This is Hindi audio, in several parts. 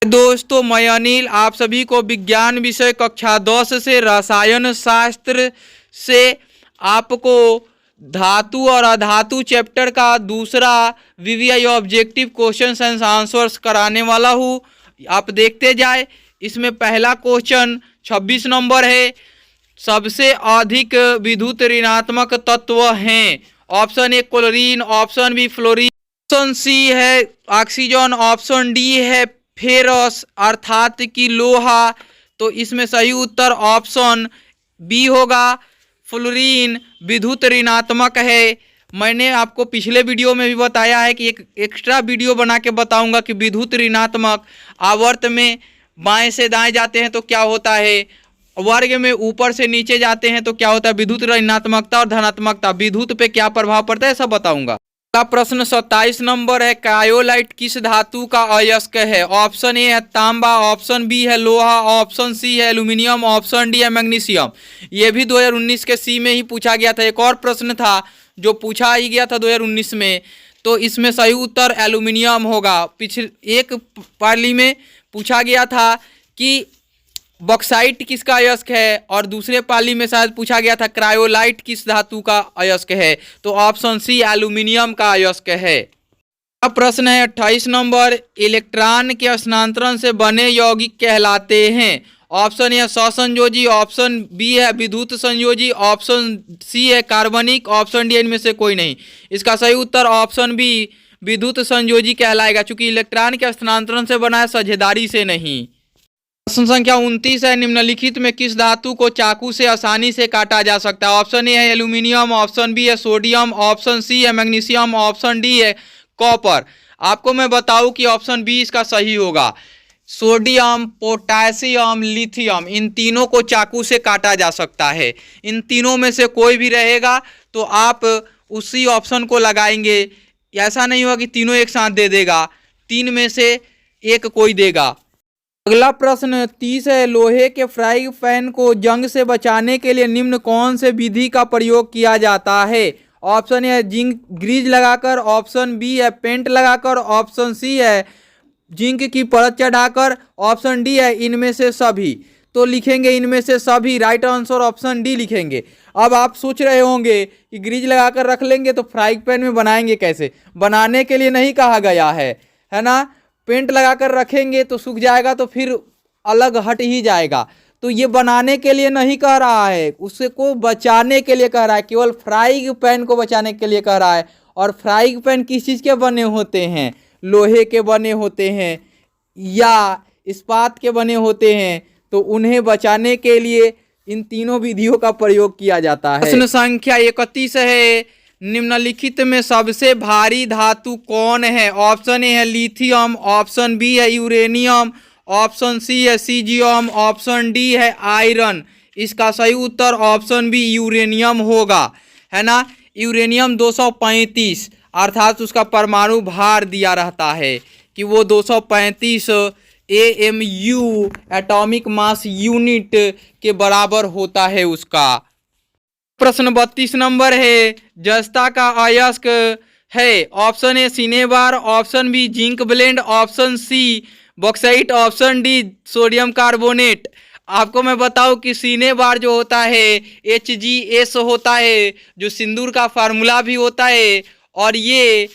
दोस्तों, मैं अनिल आप सभी को विज्ञान विषय कक्षा 10 से रसायन शास्त्र से आपको धातु और अधातु चैप्टर का दूसरा VVI objective question and answers कराने वाला हूँ। आप देखते जाए। इसमें पहला क्वेश्चन 26 नंबर है। सबसे अधिक विद्युत ऋणात्मक तत्व हैं। Option A chlorine, option B fluorine, option C है ऑक्सीजन, ऑप्शन डी है फेरस अर्थात कि लोहा। तो इसमें सही उत्तर ऑप्शन बी होगा, फ्लोरीन विद्युत ऋणात्मक है। मैंने आपको पिछले वीडियो में भी बताया है कि एक एक्स्ट्रा वीडियो बना के बताऊंगा कि विद्युत ऋणात्मक आवर्त में बाएं से दाएं जाते हैं तो क्या होता है, वर्ग में ऊपर से नीचे जाते हैं तो क्या होता है, विद्युत ऋणात्मकता और धनात्मकता विद्युत पे क्या प्रभाव पड़ता है सब बताऊंगा। का प्रश्न 27 नंबर है। क्रायोलाइट किस धातु का अयस्क है। ऑप्शन ए है तांबा, ऑप्शन बी है लोहा, ऑप्शन सी है एल्यूमिनियम, ऑप्शन डी है मैग्नीशियम। ये भी 2019 के सी में ही पूछा गया था। एक और प्रश्न था जो पूछा ही गया था 2019 में, तो इसमें सही उत्तर एल्यूमिनियम होगा। पिछले एक पाली में पूछा गया था कि बॉक्साइट किसका अयस्क है और दूसरे पाली में शायद पूछा गया था क्रायोलाइट किस धातु का अयस्क है। तो ऑप्शन सी एल्यूमिनियम का अयस्क है। अब प्रश्न है 28 नंबर। इलेक्ट्रॉन के स्थानांतरण से बने यौगिक कहलाते हैं। ऑप्शन ए सहसंयोजी, ऑप्शन बी है विद्युत संयोजी, ऑप्शन सी है कार्बनिक, ऑप्शन डी इनमें से कोई नहीं। इसका सही उत्तर ऑप्शन बी विद्युत संयोजी कहलाएगा, चूंकि इलेक्ट्रॉन के स्थानांतरण से बना है, साझेदारी से नहीं। प्रश्न संख्या 29 है। निम्नलिखित में किस धातु को चाकू से आसानी से काटा जा सकता है। ऑप्शन ए है एल्यूमिनियम, ऑप्शन बी है सोडियम, ऑप्शन सी है मैग्नीशियम, ऑप्शन डी है कॉपर। आपको मैं बताऊं कि ऑप्शन बी इसका सही होगा। सोडियम, पोटेशियम, लिथियम, इन तीनों को चाकू से काटा जा सकता है। इन तीनों में से कोई भी रहेगा तो आप उसी ऑप्शन को लगाएंगे। ऐसा नहीं होगा कि तीनों एक साथ दे देगा, तीन में से एक कोई देगा। अगला प्रश्न 30 है। लोहे के फ्राइंग पैन को जंग से बचाने के लिए निम्न कौन से विधि का प्रयोग किया जाता है। ऑप्शन ए जिंक ग्रीज लगाकर, ऑप्शन बी है पेंट लगाकर, ऑप्शन सी है जिंक की परत चढ़ाकर, ऑप्शन डी है इनमें से सभी। तो लिखेंगे इनमें से सभी। राइट आंसर ऑप्शन डी लिखेंगे। अब आप सोच रहे होंगे कि ग्रीज लगाकर रख लेंगे तो फ्राइंग पैन में बनाएंगे कैसे। बनाने के लिए नहीं कहा गया है ना। पेंट लगाकर रखेंगे तो सूख जाएगा तो फिर अलग हट ही जाएगा। तो ये बनाने के लिए नहीं कह रहा है, उससे को बचाने के लिए कह रहा है, केवल फ्राइंग पैन को बचाने के लिए कह रहा है। और फ्राइंग पैन किस चीज़ के बने होते हैं, लोहे के बने होते हैं या इस्पात के बने होते हैं, तो उन्हें बचाने के लिए इन तीनों विधियों का प्रयोग किया जाता है। प्रश्न संख्या 31 है। निम्नलिखित में सबसे भारी धातु कौन है। ऑप्शन ए है लिथियम, ऑप्शन बी है यूरेनियम, ऑप्शन सी है सीजियम, ऑप्शन डी है आयरन। इसका सही उत्तर ऑप्शन बी यूरेनियम होगा, है ना। यूरेनियम 235 अर्थात उसका परमाणु भार दिया रहता है कि वो 235 AMU एटॉमिक मास यूनिट के बराबर होता है उसका। प्रश्न 32 नंबर है। जस्ता का अयस्क है। Option A cinnabar, option B zinc blende, option C bauxite, option D sodium carbonate. आपको मैं बताऊं कि सिनेबार जो होता है HgS होता है, जो सिंदूर का फार्मूला भी होता है, और ये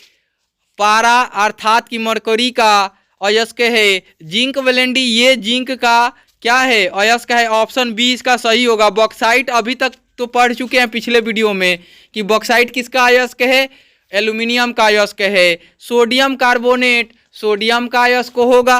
पारा अर्थात कि मरकरी का अयस्क है। जिंक ब्लेंडी ये जिंक का क्या है, अयस्क है। ऑप्शन बी इसका सही होगा। बॉक्साइट अभी तक तो पढ़ चुके हैं पिछले वीडियो में कि बॉक्साइट किसका अयस्क है, एल्यूमिनियम का अयस्क है। सोडियम कार्बोनेट सोडियम का अयस्क होगा।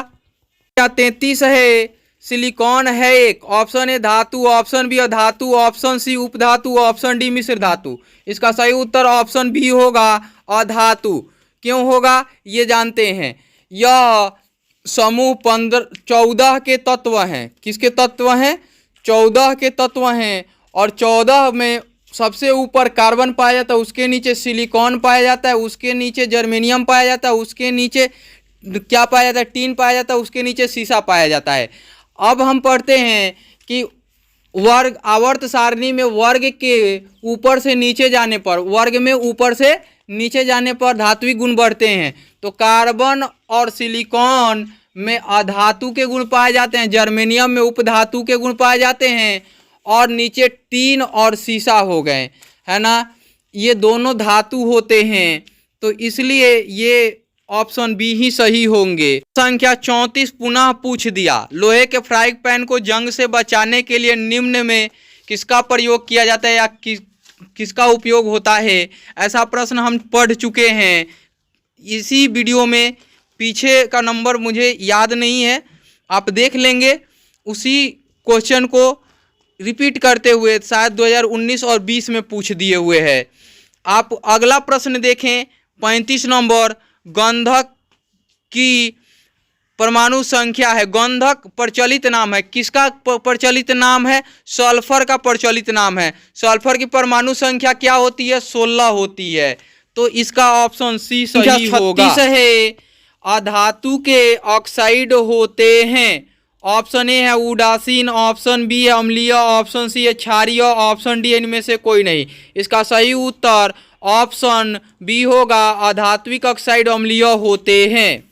33 है। सिलिकॉन है एक। ऑप्शन ए धातु, ऑप्शन बी अधातु, ऑप्शन सी उपधातु, ऑप्शन डी मिश्र धातु। इसका सही उत्तर ऑप्शन बी होगा, अधातु। क्यों होगा ये जानते हैं। यह समूह 14 के तत्व हैं। किसके तत्व हैं, 14 के तत्व हैं। और 14 में सबसे ऊपर कार्बन पाया जाता है, उसके नीचे सिलिकॉन पाया जाता है, उसके नीचे जर्मेनियम पाया जाता है, उसके नीचे क्या पाया जाता है, टीन पाया जाता है, उसके नीचे सीसा पाया जाता है। अब हम पढ़ते हैं कि वर्ग आवर्त सारणी में वर्ग के ऊपर से नीचे जाने पर, वर्ग में ऊपर से नीचे जाने पर धात्विक गुण बढ़ते हैं। तो कार्बन और सिलिकॉन में अधातु के गुण पाए जाते हैं, जर्मेनियम में उपधातु के गुण पाए जाते हैं, और नीचे टीन और सीसा हो गए, है ना, ये दोनों धातु होते हैं, तो इसलिए ये ऑप्शन बी ही सही होंगे। संख्या 34 पुनः पूछ दिया, लोहे के फ्राइंग पैन को जंग से बचाने के लिए निम्न में किसका प्रयोग किया जाता है या किसका उपयोग होता है, ऐसा प्रश्न हम पढ़ चुके हैं इसी वीडियो में। पीछे का नंबर मुझे याद नहीं है, आप देख लेंगे, उसी क्वेश्चन को रिपीट करते हुए शायद 2019 और 20 में पूछ दिए हुए हैं। आप अगला प्रश्न देखें 35 नंबर, गंधक की परमाणु संख्या है, गंधक प्रचलित नाम है, किसका प्रचलित नाम है, सल्फर का प्रचलित नाम है। सल्फर की परमाणु संख्या क्या होती है, 16 होती है, तो इसका ऑप्शन सी सही होगा। 36 है, अधातु के ऑक्साइड होते हैं, ऑप्शन ए है उदासीन, ऑप्शन बी है अम्लीय, ऑप्शन सी है क्षारीय, ऑप्शन डी इनमें से कोई नहीं। इसका सही उत्तर ऑप्शन बी होगा, अधात्विक ऑक्साइड अम्लीय होते हैं।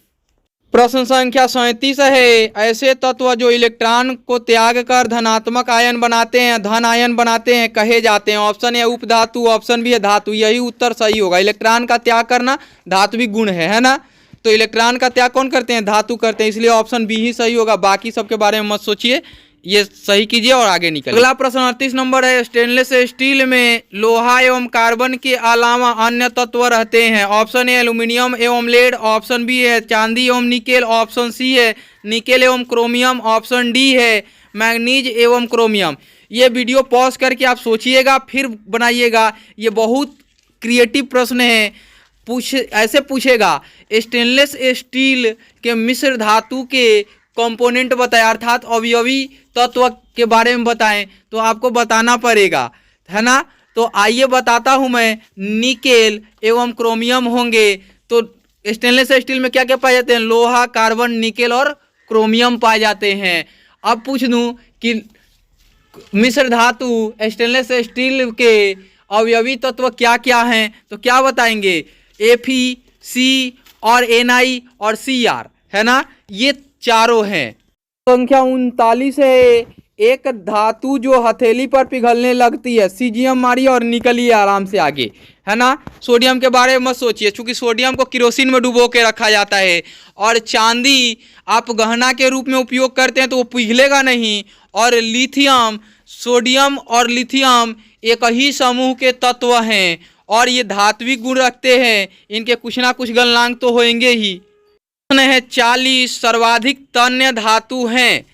प्रश्न संख्या 37 है, ऐसे तत्व जो इलेक्ट्रॉन को त्याग कर धनात्मक आयन बनाते हैं, धन आयन बनाते हैं, कहे जाते हैं। ऑप्शन ए उपधातु, ऑप्शन बी है धातु, यही उत्तर सही होगा। इलेक्ट्रॉन का त्याग करना धात्विक गुण है ना, तो इलेक्ट्रॉन का त्याग कौन करते हैं, धातु करते हैं, इसलिए ऑप्शन बी ही सही होगा। बाकी सबके बारे में मत सोचिए, ये सही कीजिए और आगे निकलिए। अगला प्रश्न 38 नंबर है, स्टेनलेस स्टील में लोहा एवं कार्बन के अलावा अन्य तत्व रहते हैं। ऑप्शन ए एल्यूमिनियम एवं लेड, ऑप्शन बी है चांदी एवं निकेल, ऑप्शन सी है निकेल एवं क्रोमियम, ऑप्शन डी है मैग्नीज एवं क्रोमियम। ये वीडियो पॉज करके आप सोचिएगा फिर बनाइएगा, ये बहुत क्रिएटिव प्रश्न है। ऐसे पूछेगा, स्टेनलेस स्टील के मिश्र धातु के कंपोनेंट बताएं, अर्थात अवयवी तत्व के बारे में बताएं, तो आपको बताना पड़ेगा, है ना। तो आइए बताता हूं मैं, निकेल एवं क्रोमियम होंगे। तो स्टेनलेस स्टील में क्या क्या पाए जाते हैं, लोहा, कार्बन, निकेल और क्रोमियम पाए जाते हैं। अब पूछ दूं कि मिश्र धातु स्टेनलेस स्टील के अवयवी तत्व क्या क्या हैं, तो क्या बताएंगे, Fe, C और Na और Cr, है ना, ये चारों हैं। संख्या 39 है, एक धातु जो हथेली पर पिघलने लगती है, सीजियम मारिए और निकलिए आराम से आगे, है ना। सोडियम के बारे में मत सोचिए, क्योंकि सोडियम को केरोसिन में डुबो के रखा जाता है, और चांदी आप गहना के रूप में उपयोग करते हैं तो वो पिघलेगा नहीं, और लिथियम, सोडियम और लिथियम एक ही समूह के तत्व हैं और ये धात्विक गुण रखते हैं, इनके कुछ ना कुछ गलनांक तो होंगे ही। है 40 सर्वाधिक तन्य धातु हैं।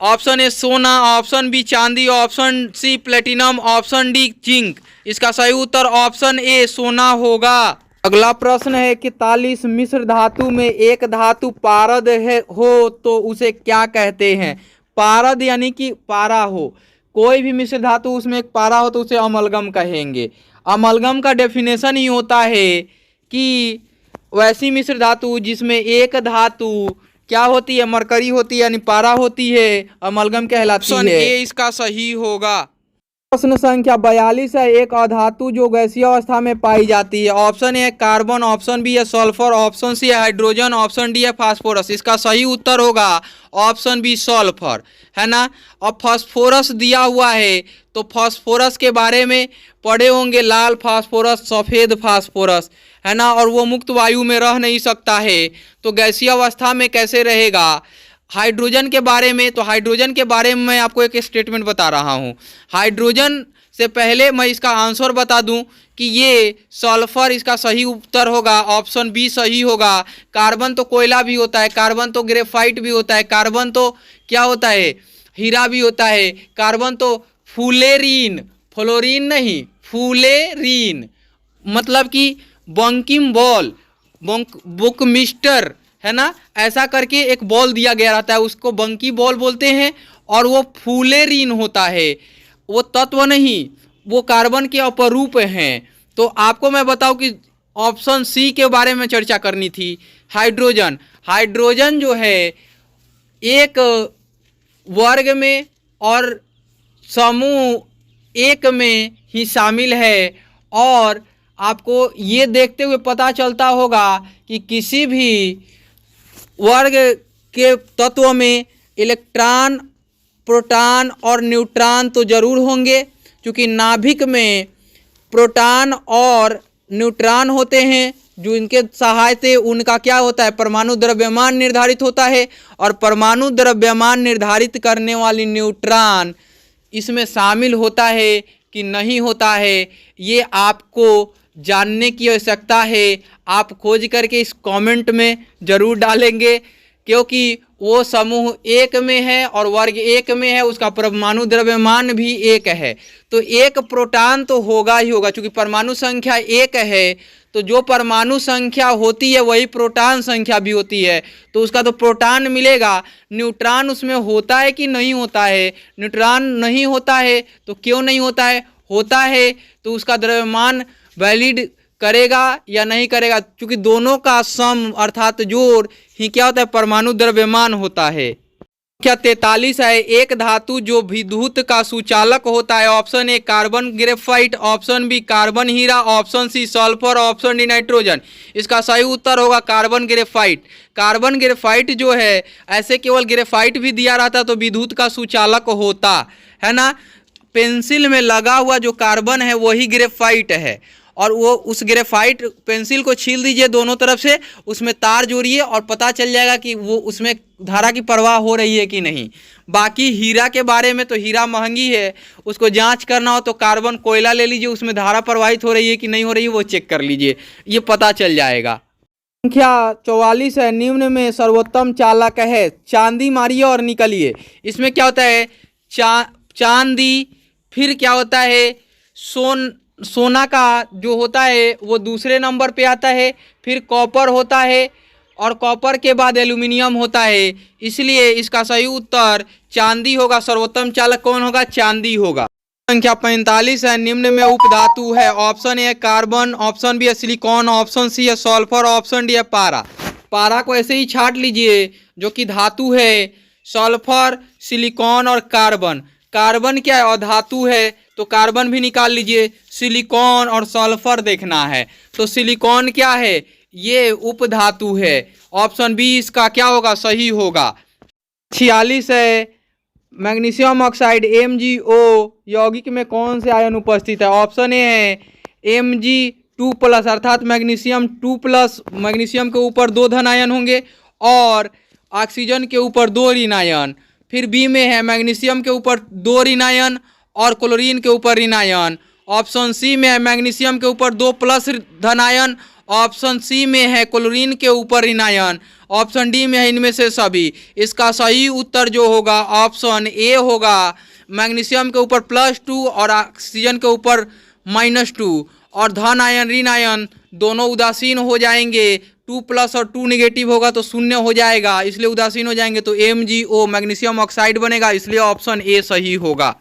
ऑप्शन ए सोना, ऑप्शन बी चांदी, option C platinum, option D zinc. इसका सही उत्तर ऑप्शन ए सोना होगा। अगला प्रश्न है 41 मिश्र धातु में एक धातु पारद हो तो उसे क्या कहते हैं। पारद यानी कि पारा हो, कोई भी मिश्र धातु उसमें एक पारा हो तो उसे अमलगम कहेंगे। अमलगम का डेफिनेशन ही होता है कि वैसी मिश्र धातु जिसमें एक धातु क्या होती है, मरकरी होती है यानी पारा होती है, अमलगम कहलाती है। ये इसका सही होगा। प्रश्न संख्या 42 है, एक अधातु जो गैसीय अवस्था में पाई जाती है। Option A carbon, option B है सल्फर, ऑप्शन सी है हाइड्रोजन, ऑप्शन डी है फास्फोरस। इसका सही उत्तर होगा ऑप्शन बी सल्फर, है ना। और फास्फोरस दिया हुआ है तो फास्फोरस के बारे में पढ़े होंगे, लाल फास्फोरस, सफ़ेद फास्फोरस, है ना, और वो मुक्त वायु में रह नहीं सकता है, तो गैसीय अवस्था में कैसे रहेगा। हाइड्रोजन के बारे में, तो हाइड्रोजन के बारे में मैं आपको एक स्टेटमेंट बता रहा हूँ। हाइड्रोजन से पहले मैं इसका आंसर बता दूं कि ये सल्फर इसका सही उत्तर होगा, ऑप्शन बी सही होगा। कार्बन तो कोयला भी होता है, कार्बन तो ग्रेफाइट भी होता है, कार्बन तो क्या होता है, हीरा भी होता है, कार्बन तो फुलेरीन, फ्लोरीन नहीं फुलेरीन, मतलब कि बंकिम बॉल, बुकमिस्टर, है ना, ऐसा करके एक बॉल दिया गया रहता है, उसको बंकी बॉल बोलते हैं, और वो फुलेरीन होता है, वो तत्व नहीं, वो कार्बन के अपरूप हैं। तो आपको मैं बताऊं कि ऑप्शन सी के बारे में चर्चा करनी थी, हाइड्रोजन। हाइड्रोजन जो है एक वर्ग में और समूह एक में ही शामिल है, और आपको ये देखते हुए पता चलता होगा कि किसी भी वर्ग के तत्व में इलेक्ट्रॉन, प्रोटॉन और न्यूट्रॉन तो जरूर होंगे, क्योंकि नाभिक में प्रोटॉन और न्यूट्रॉन होते हैं, जो इनके सहायता उनका क्या होता है, परमाणु द्रव्यमान निर्धारित होता है। और परमाणु द्रव्यमान निर्धारित करने वाली न्यूट्रॉन इसमें शामिल होता है कि नहीं होता है, ये आपको जानने की आवश्यकता है। आप खोज करके इस कमेंट में ज़रूर डालेंगे, क्योंकि वो समूह एक में है और वर्ग एक में है, उसका परमाणु द्रव्यमान भी एक है, तो एक प्रोटॉन तो होगा ही होगा। क्योंकि परमाणु संख्या एक है, तो जो परमाणु संख्या होती है वही प्रोटॉन संख्या भी होती है, तो उसका तो प्रोटॉन मिलेगा। न्यूट्रॉन उसमें होता है कि नहीं होता है? न्यूट्रॉन नहीं होता है, तो क्यों नहीं होता है? होता है तो उसका द्रव्यमान वैलिड करेगा या नहीं करेगा? क्योंकि दोनों का सम अर्थात जोड़ ही क्या होता है, परमाणु द्रव्यमान होता है। संख्या 43 है, एक धातु जो विद्युत का सुचालक होता है। Option A carbon graphite, option B carbon हीरा, option C sulphur, option D nitrogen. इसका सही उत्तर होगा कार्बन ग्रेफाइट। कार्बन ग्रेफाइट जो है, ऐसे केवल ग्रेफाइट भी दिया रहता तो विद्युत का सुचालक होता है ना। पेंसिल में लगा हुआ जो कार्बन है वही ग्रेफाइट है, और वो उस ग्रेफाइट पेंसिल को छील दीजिए दोनों तरफ से, उसमें तार जोड़िए और पता चल जाएगा कि वो उसमें धारा की प्रवाह हो रही है कि नहीं। बाकी हीरा के बारे में तो हीरा महंगी है, उसको जांच करना हो तो कार्बन कोयला ले लीजिए, उसमें धारा प्रवाहित हो रही है कि नहीं हो रही है वो चेक कर लीजिए, ये पता चल जाएगा। संख्या 44 है, निम्न में सर्वोत्तम चालक है। चांदी मारिए और निकलिए। इसमें क्या होता है, चांदी, फिर क्या होता है, सोना का जो होता है वो दूसरे नंबर पे आता है, फिर कॉपर होता है, और कॉपर के बाद एल्यूमिनियम होता है। इसलिए इसका सही उत्तर चांदी होगा। सर्वोत्तम चालक कौन होगा? चांदी होगा। संख्या 45 है, निम्न में उपधातु है। Option A carbon, option B है सिलिकॉन, ऑप्शन सी है सल्फर, ऑप्शन डी है पारा। पारा को ऐसे ही छाट लीजिए, जो कि धातु है। सल्फर, सिलिकॉन और कार्बन। कार्बन क्या है? अधातु है, तो कार्बन भी निकाल लीजिए। सिलिकॉन और सल्फर देखना है, तो सिलिकॉन क्या है? ये उपधातु है। ऑप्शन बी इसका क्या होगा? सही होगा। 46 है, मैग्नीशियम ऑक्साइड MgO यौगिक में कौन से आयन उपस्थित है? ऑप्शन ए है Mg2+, अर्थात मैग्नीशियम 2+। मैग्नीशियम के ऊपर 2 धन आयन होंगे और ऑक्सीजन के ऊपर 2 ऋण आयन। फिर बी में है मैग्नीशियम के ऊपर 2 ऋण आयन और क्लोरीन के ऊपर ऋण आयन। ऑप्शन सी में है मैग्नीशियम के ऊपर 2+ धन आयन, ऑप्शन सी में है क्लोरीन के ऊपर ऋण आयन, ऑप्शन डी में है इनमें से सभी। इसका सही उत्तर जो होगा ऑप्शन ए होगा। मैग्नीशियम के ऊपर +2 और ऑक्सीजन के ऊपर -2, और धन आयन ऋण आयन दोनों उदासीन हो जाएंगे। 2+ और 2 नेगेटिव होगा तो 0 हो जाएगा, इसलिए उदासीन हो जाएंगे, तो MgO मैग्नीशियम ऑक्साइड बनेगा। इसलिए ऑप्शन ए सही होगा।